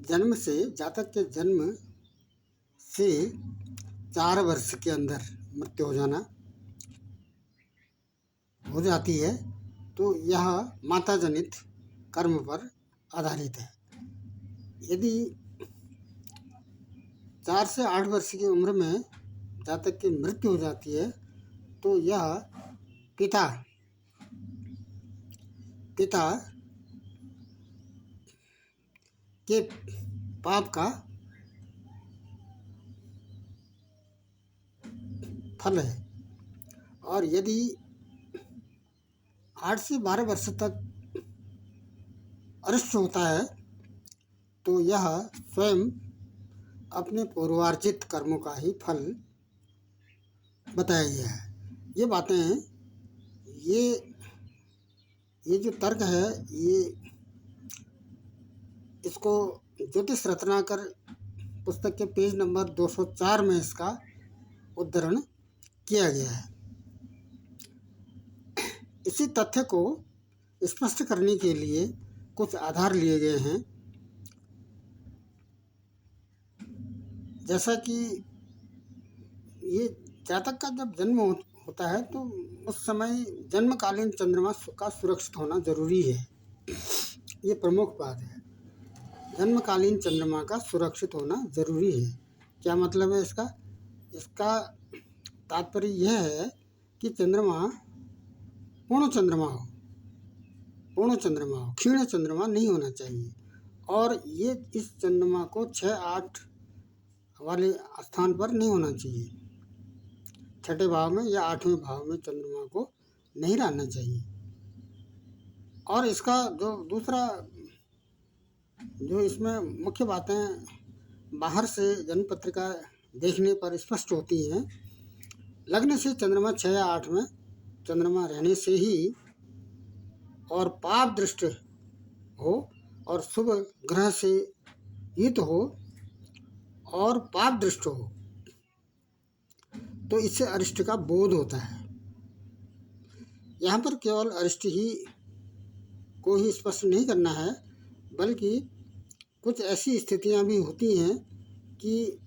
जन्म से जातक के जन्म से 4 वर्ष के अंदर मृत्यु हो जाती है, तो यह माता जनित कर्म पर आधारित है। यदि 4 से 8 वर्ष की उम्र में जातक की मृत्यु हो जाती है, तो यह पिता के पाप का फल है। और यदि 8 से 12 वर्ष तक अरिष्ट होता है, तो यह स्वयं अपने पूर्वार्जित कर्मों का ही फल बताया गया है। ये बातें, ये जो तर्क है, ये इसको ज्योतिष रत्नाकर पुस्तक के पेज नंबर 204 में इसका उद्धरण किया गया है। इसी तथ्य को स्पष्ट करने के लिए कुछ आधार लिए गए हैं। जैसा कि ये जातक का जब जन्म होता है, तो उस समय जन्मकालीन चंद्रमा का सुरक्षित होना जरूरी है। ये प्रमुख बात है, जन्मकालीन चंद्रमा का सुरक्षित होना जरूरी है। क्या मतलब है इसका? इसका तात्पर्य यह है कि चंद्रमा पूर्ण चंद्रमा हो, क्षीण चंद्रमा नहीं होना चाहिए। और ये इस चंद्रमा को 6-8 वाले स्थान पर नहीं होना चाहिए। 6ठे भाव में या 8वें भाव में चंद्रमा को नहीं रहना चाहिए। और इसका जो दूसरा, जो इसमें मुख्य बातें बाहर से जन्म पत्रिका देखने पर स्पष्ट होती हैं। लग्न से चंद्रमा 6 या 8 में चंद्रमा रहने से ही, और पाप दृष्ट हो और शुभ ग्रह से युक्त हो और पाप दृष्ट हो, तो इससे अरिष्ट का बोध होता है। यहाँ पर केवल अरिष्ट ही को ही स्पष्ट नहीं करना है, बल्कि कुछ ऐसी स्थितियाँ भी होती हैं कि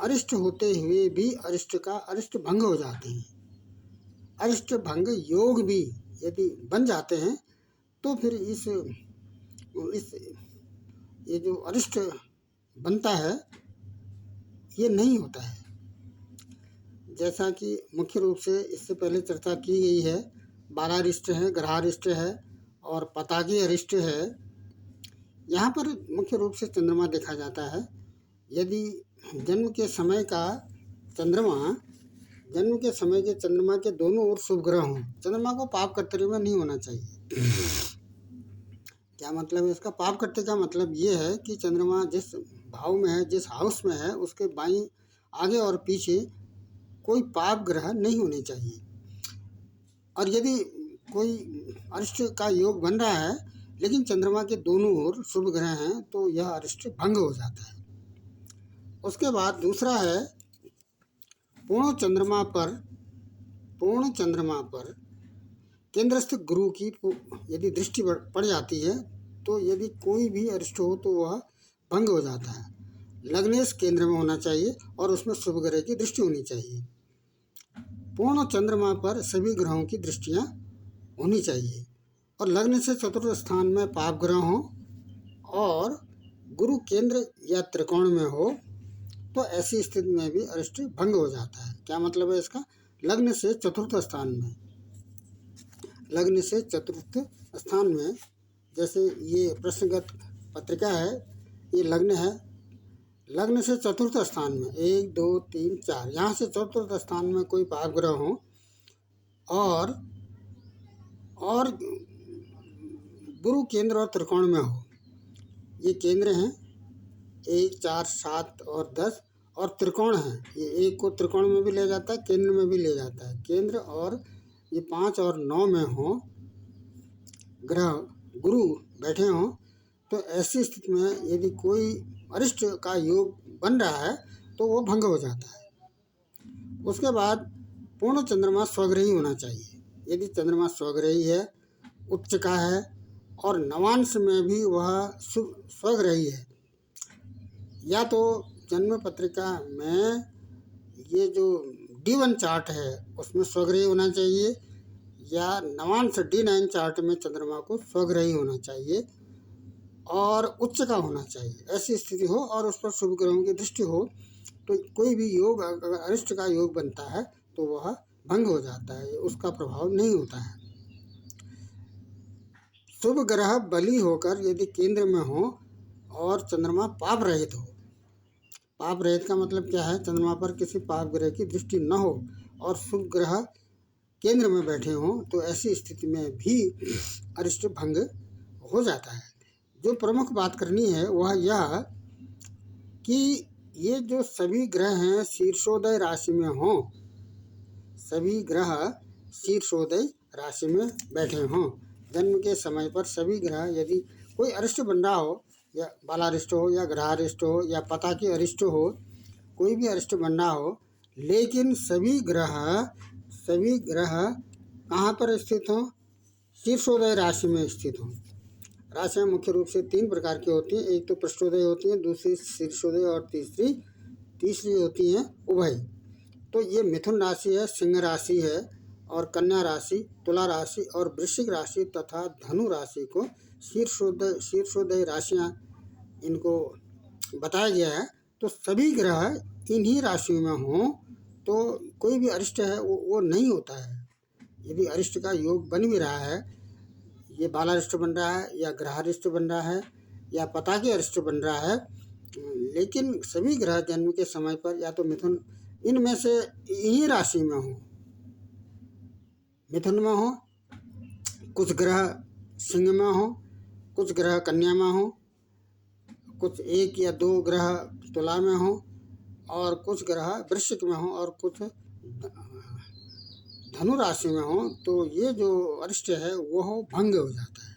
अरिष्ट होते हुए भी अरिष्ट भंग हो जाते हैं। अरिष्ट भंग योग भी यदि बन जाते हैं, तो फिर ये जो अरिष्ट बनता है, ये नहीं होता है। जैसा कि मुख्य रूप से इससे पहले चर्चा की गई है, बालारिष्ट है, ग्रहारिष्ट है और पतागी अरिष्ट है। यहाँ पर मुख्य रूप से चंद्रमा देखा जाता है। यदि जन्म के समय के चंद्रमा के दोनों ओर शुभ ग्रह हों, चंद्रमा को पाप कर्तव्य में नहीं होना चाहिए। क्या मतलब है इसका? पाप कर्तव्य का मतलब ये है कि चंद्रमा जिस भाव में है, जिस हाउस में है, उसके बाईं आगे और पीछे कोई पाप ग्रह नहीं होने चाहिए। और यदि कोई अरिष्ट का योग बन रहा है, लेकिन चंद्रमा के दोनों ओर शुभ ग्रह हैं, तो यह अरिष्ट भंग हो जाता है। उसके बाद दूसरा है, पूर्ण चंद्रमा पर केंद्रस्थ गुरु की यदि दृष्टि पड़ जाती है, तो यदि कोई भी अरिष्ट हो तो वह भंग हो जाता है। लग्नेश केंद्र में होना चाहिए और उसमें शुभ ग्रह की दृष्टि होनी चाहिए। पूर्ण चंद्रमा पर सभी ग्रहों की दृष्टियाँ होनी चाहिए। और लग्न से चतुर्थ स्थान में पाप ग्रह हो और गुरु केंद्र या त्रिकोण में हो, तो ऐसी स्थिति में भी अरिष्ट भंग हो जाता है। क्या मतलब है इसका? लग्न से चतुर्थ स्थान में, जैसे ये प्रश्नगत पत्रिका है, ये लग्न है, लग्न से चतुर्थ स्थान में 1 2 3 4, यहाँ से चतुर्थ स्थान में कोई पाप ग्रह हो और गुरु केंद्र और त्रिकोण में हो। ये केंद्र हैं 1 4 7 और 10, और त्रिकोण है, ये 1 को त्रिकोण में भी ले जाता है, केंद्र में भी ले जाता है। केंद्र और ये 5 और 9 में हो ग्रह, गुरु बैठे हों, तो ऐसी स्थिति में यदि कोई अरिष्ट का योग बन रहा है, तो वो भंग हो जाता है। उसके बाद पूर्ण चंद्रमा स्वग्रही होना चाहिए। यदि चंद्रमा स्वग्रही है, उच्च का है और नवांश में भी वह स्वग्रही है, या तो जन्म पत्रिका में ये जो D1 चार्ट है उसमें स्वग्रही होना चाहिए, या नवांश D9 चार्ट में चंद्रमा को स्वग्रही होना चाहिए और उच्च का होना चाहिए। ऐसी स्थिति हो और उस पर शुभ ग्रहों की दृष्टि हो तो कोई भी योग अगर अरिष्ट का योग बनता है तो वह भंग हो जाता है, उसका प्रभाव नहीं होता है। शुभ ग्रह बली होकर यदि केंद्र में हो और चंद्रमा पाप रहित हो, पाप रहित का मतलब क्या है, चंद्रमा पर किसी पाप ग्रह की दृष्टि न हो और शुभ ग्रह केंद्र में बैठे हों तो ऐसी स्थिति में भी अरिष्ट भंग हो जाता है। जो प्रमुख बात करनी है वह यह कि ये जो सभी ग्रह हैं शीर्षोदय राशि में हों, सभी ग्रह शीर्षोदय राशि में बैठे हों। जन्म के समय पर सभी ग्रह यदि कोई अरिष्ट बन रहा हो, या बालारिष्ट हो या ग्रहारिष्ट हो या पता की अरिष्ट हो, कोई भी अरिष्ट बन रहा हो, लेकिन सभी ग्रह कहाँ पर स्थित हों, शीर्षोदय राशि में स्थित हों। राशियाँ मुख्य रूप से 3 प्रकार की होती हैं, एक तो पृष्ठोदय होती है, दूसरी शीर्षोदय और तीसरी होती हैं उभय। तो ये मिथुन राशि है, सिंह राशि है और कन्या राशि, तुला राशि और वृश्चिक राशि तथा धनु राशि को शीर्षोदय राशियाँ इनको बताया गया है। तो सभी ग्रह इन्हीं राशियों में हों तो कोई भी अरिष्ट है वो नहीं होता है। यदि अरिष्ट का योग बन भी रहा है, ये बालारिष्ट बन रहा है या ग्रहारिष्ट बन रहा है या पता के अरिष्ट बन रहा है, लेकिन सभी ग्रह जन्म के समय पर या तो मिथुन, इनमें से इन्हीं राशि में हो, मिथुन में हो, कुछ ग्रह सिंह में हो, कुछ ग्रह कन्या में हो, कुछ 1 या 2 ग्रह तुला में हो और कुछ ग्रह वृश्चिक में हो और कुछ धनु राशि में हो, तो ये जो अरिष्ट है वो भंग हो जाता है।